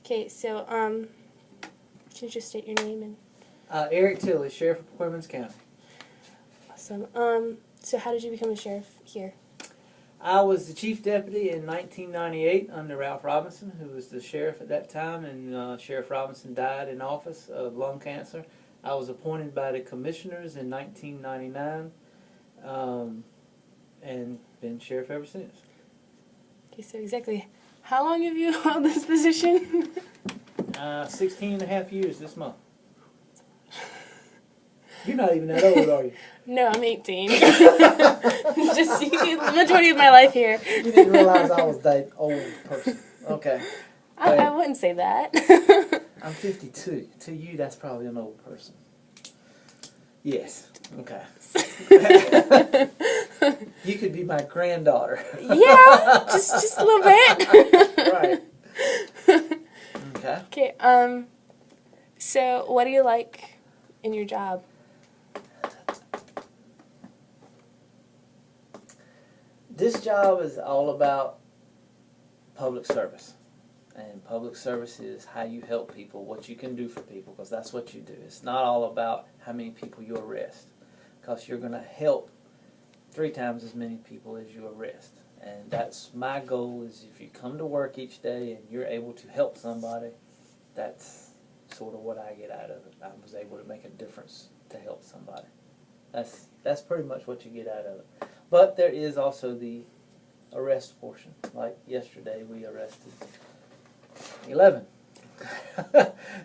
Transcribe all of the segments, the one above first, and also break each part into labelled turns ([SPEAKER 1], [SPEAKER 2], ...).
[SPEAKER 1] Okay, so, can you just state your name and...
[SPEAKER 2] Eric Tilley, Sheriff of Clemens County.
[SPEAKER 1] Awesome. So how did you become a sheriff here?
[SPEAKER 2] I was the chief deputy in 1998 under Ralph Robinson, who was the sheriff at that time, and Sheriff Robinson died in office of lung cancer. I was appointed by the commissioners in 1999, and been sheriff ever since.
[SPEAKER 1] Okay, so exactly how long have you held this position?
[SPEAKER 2] 16 and a half years this month. You're not even that old, are you?
[SPEAKER 1] No, I'm 18. Just the majority of my life here.
[SPEAKER 2] You didn't realize I was that old person. Okay.
[SPEAKER 1] I wouldn't say that.
[SPEAKER 2] I'm 52. To you, that's probably an old person. Yes. Okay. You could be my granddaughter.
[SPEAKER 1] Yeah, just a little bit.
[SPEAKER 2] Right. Okay.
[SPEAKER 1] Okay. So what do you like in your job?
[SPEAKER 2] This job is all about public service. And public service is how you help people, what you can do for people, because that's what you do. It's not all about how many people you arrest, because you're going to help 3 times as many people as you arrest. And that's my goal, is if you come to work each day and you're able to help somebody, that's sort of what I get out of it. I was able to make a difference to help somebody. That's pretty much what you get out of it. But there is also the arrest portion. Like yesterday, we arrested 11.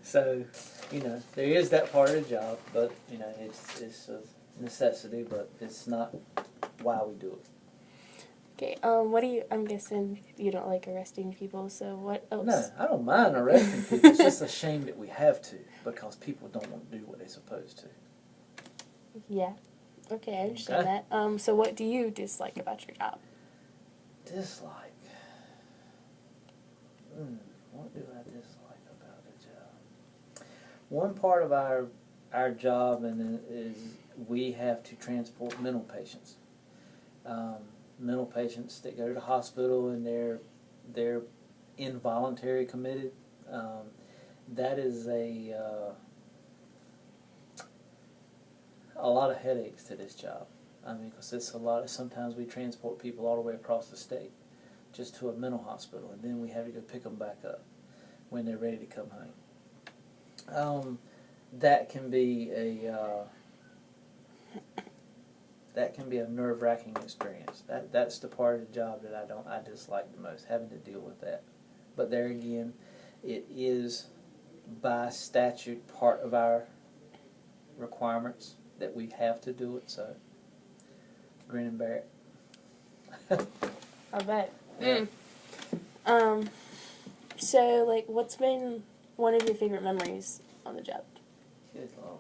[SPEAKER 2] So, there is that part of the job, but, it's a necessity, but it's not why we do it.
[SPEAKER 1] Okay, I'm guessing you don't like arresting people, so what else?
[SPEAKER 2] No, I don't mind arresting people. It's just a shame that we have to, because people don't want to do what they're supposed to.
[SPEAKER 1] Yeah. Okay, I understand that. So what do you dislike about your job?
[SPEAKER 2] Dislike? What do I dislike about the job? One part of our job is we have to transport mental patients. Mental patients that go to the hospital and they're involuntary committed. That is a lot of headaches to this job. I mean, because it's sometimes we transport people all the way across the state just to a mental hospital, and then we have to go pick them back up when they're ready to come home. That can be a nerve-wracking experience. That's the part of the job that I dislike the most, having to deal with that. But there again, it is by statute part of our requirements that we have to do it, so grin and bear it.
[SPEAKER 1] I bet.
[SPEAKER 2] Yeah.
[SPEAKER 1] So, what's been one of your favorite memories on the job?
[SPEAKER 2] Good Lord.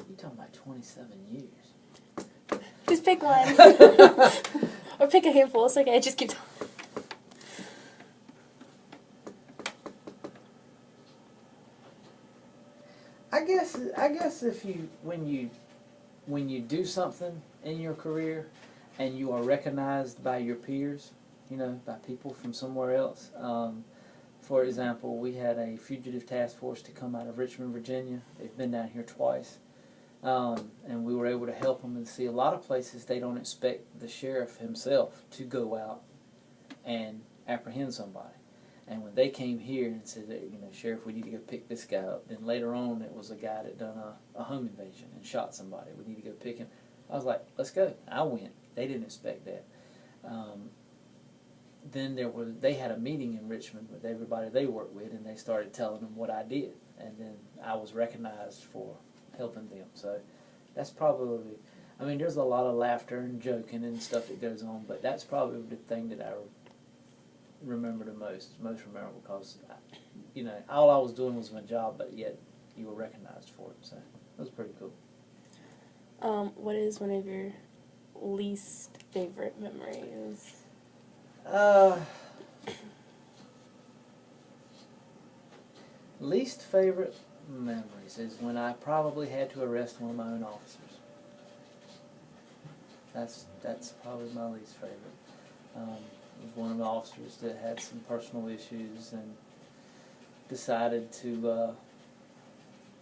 [SPEAKER 2] You're talking about 27 years.
[SPEAKER 1] Just pick one. Or pick a handful. It's okay, just keep talking.
[SPEAKER 2] I guess when you do something in your career and you are recognized by your peers, by people from somewhere else. For example, we had a fugitive task force to come out of Richmond, Virginia. They've been down here twice. And we were able to help them, and see a lot of places they don't expect the sheriff himself to go out and apprehend somebody. And when they came here and said, Sheriff, we need to go pick this guy up. Then later on, it was a guy that done a home invasion and shot somebody. We need to go pick him. I was like, let's go. I went. They didn't expect that. Then they had a meeting in Richmond with everybody they worked with, and they started telling them what I did. And then I was recognized for helping them. So that's probably, there's a lot of laughter and joking and stuff that goes on, but that's probably the thing that I remember the most memorable, because all I was doing was my job, but yet you were recognized for it, so it was pretty cool.
[SPEAKER 1] What is one of your least favorite memories?
[SPEAKER 2] Least favorite memories is when I probably had to arrest one of my own officers. That's probably my least favorite. was one of the officers that had some personal issues and decided to,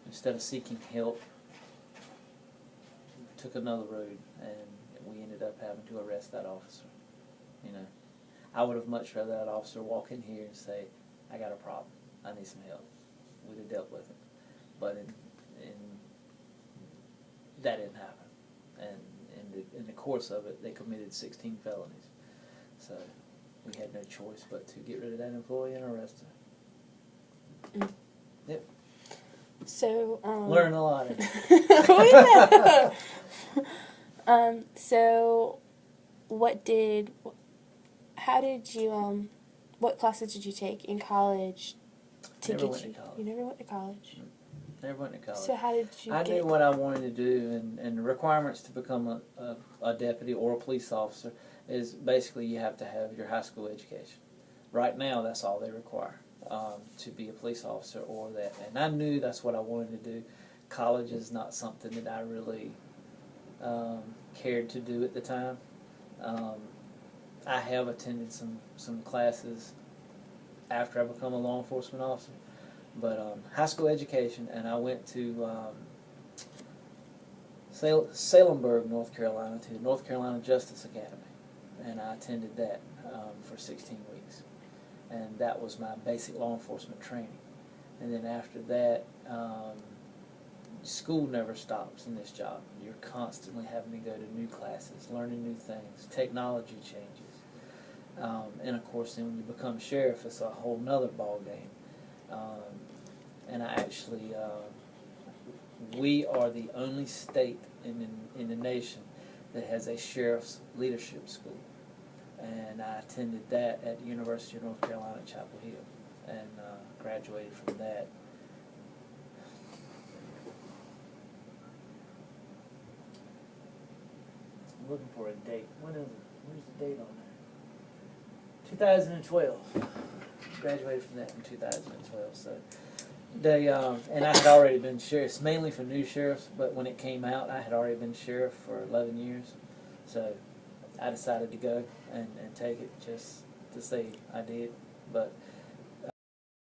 [SPEAKER 2] instead of seeking help, took another road, and we ended up having to arrest that officer. You know, I would have much rather that officer walk in here and say, "I got a problem. I need some help." We'd have dealt with it, but that didn't happen. And in the course of it, they committed 16 felonies. So we had no choice but to get rid of that employee and arrest her.
[SPEAKER 1] Mm.
[SPEAKER 2] Yep.
[SPEAKER 1] So
[SPEAKER 2] Learn a lot.
[SPEAKER 1] Oh, yeah. So how did you what classes did you take in college
[SPEAKER 2] Never went to college.
[SPEAKER 1] You never went to college?
[SPEAKER 2] Never went to college.
[SPEAKER 1] So how did you
[SPEAKER 2] I knew what I wanted to do, and the requirements to become a deputy or a police officer is basically you have to have your high school education. Right now, that's all they require to be a police officer or that. And I knew that's what I wanted to do. College is not something that I really cared to do at the time. I have attended some classes after I become a law enforcement officer, but high school education, and I went to Salemburg, North Carolina, to North Carolina Justice Academy, and I attended that for 16 weeks, and that was my basic law enforcement training. And then after that, school never stops in this job. You're constantly having to go to new classes, learning new things, technology changes. And of course, then when you become sheriff, it's a whole nother ball game. And I actually, we are the only state in the nation that has a sheriff's leadership school. And I attended that at the University of North Carolina at Chapel Hill, and graduated from that. I'm looking for a date. When is it? Where's the date on there? 2012. Graduated from that in 2012. So they and I had already been sheriff, mainly for new sheriffs. But when it came out, I had already been sheriff for 11 years. So I decided to go and take it just to say I did. But